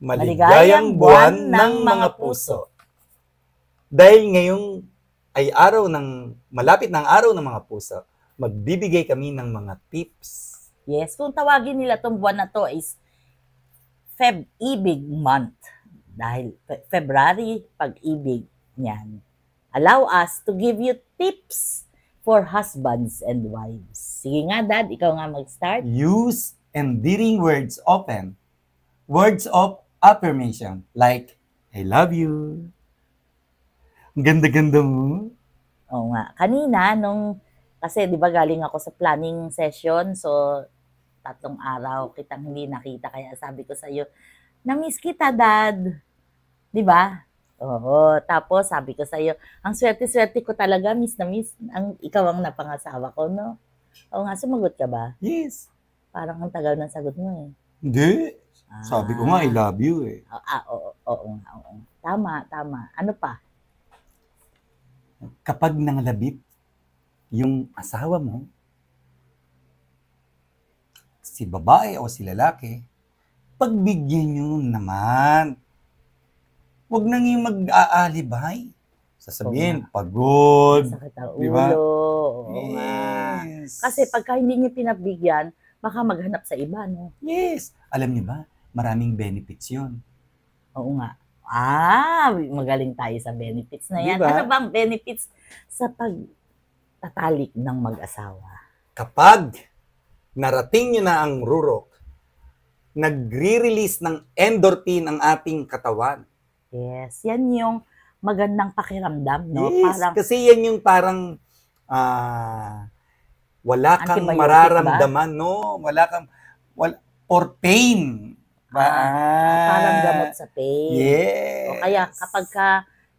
Maligayang buwan ng mga puso. Dahil ngayong ay malapit ng araw ng mga puso, magbibigay kami ng mga tips. Yes, kung tawagin nila tong buwan na to is Feb-ibig month. Dahil February, pag-ibig niyan. Allow us to give you tips for husbands and wives. Sige nga, Dad, ikaw nga mag-start. Use endearing words often. Words of affirmation like, I love you. Ang ganda-ganda mo. Oo nga. Kanina, kasi di ba galing ako sa planning session, so 3 araw kitang hindi nakita, kaya sabi ko sa iyo, na-miss kita, Dad. Di ba? Oo. Tapos sabi ko sa iyo, ang swerte-swerte ko talaga, miss na miss. Ikaw ang napangasawa ko, no? Oo nga, sumagot ka ba? Yes. Parang ang tagal ng sagot mo eh. Hindi. Sabi ko nga, I love you eh. Oo. Tama. Ano pa? Kapag nangalabit yung asawa mo, si babae o si lalaki, pagbigyan nyo naman. Huwag nang yung mag-aalibay. Sasabihin, pagod. Sakit ang diba? ulo. Oo nga. Kasi pagka hindi nyo pinabigyan, baka maghanap sa iba, no? Yes. Alam niyo ba, maraming benefits yun. Oo nga. Magaling tayo sa benefits na yan. Diba? Ano bang benefits sa pagtatalik ng mag-asawa? Kapag narating nyo na ang rurok, nagre-release ng endorphin ang ating katawan. Yes. Yan yung magandang pakiramdam, no? Yes, kasi yan yung parang wala kang mararamdaman, ba? No? For pain. Parang gamot sa pain. Yes. O kaya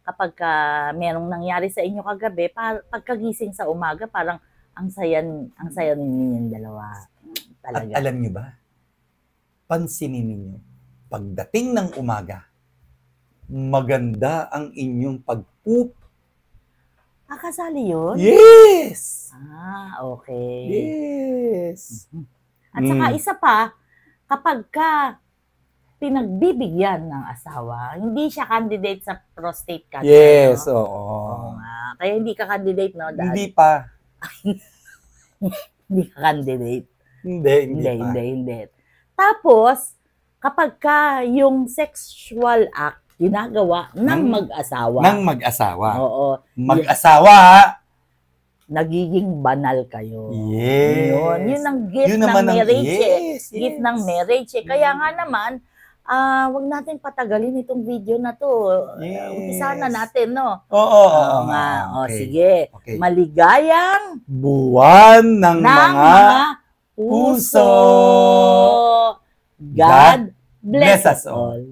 kapag merong nangyari sa inyo kagabi, pagkagising sa umaga, parang ang saya ninyo yung dalawa. Talaga. At alam niyo ba, pansinin ninyo, pagdating ng umaga, maganda ang inyong pag-poop. Kasali yun? Yes! Okay. Yes. At saka isa pa, kapag pinagbibigyan ng asawa, hindi siya candidate sa prostate cancer. Yes, no? oo. Kaya hindi ka candidate, no, Dad? Hindi pa. Hindi ka candidate. Hindi. Tapos, kapag yung sexual act ginagawa ng mag-asawa. Ng mag-asawa. Oo. Mag-asawa, nagiging banal kayo. Yes. Yun ang gift ng marriage. Yes. Gift ng marriage. Kaya nga naman, wag natin patagalin itong video na to. Yes. Umpisa na natin, no? Oo. Okay. Sige. Okay. Maligayang buwan ng mga puso. God bless us all.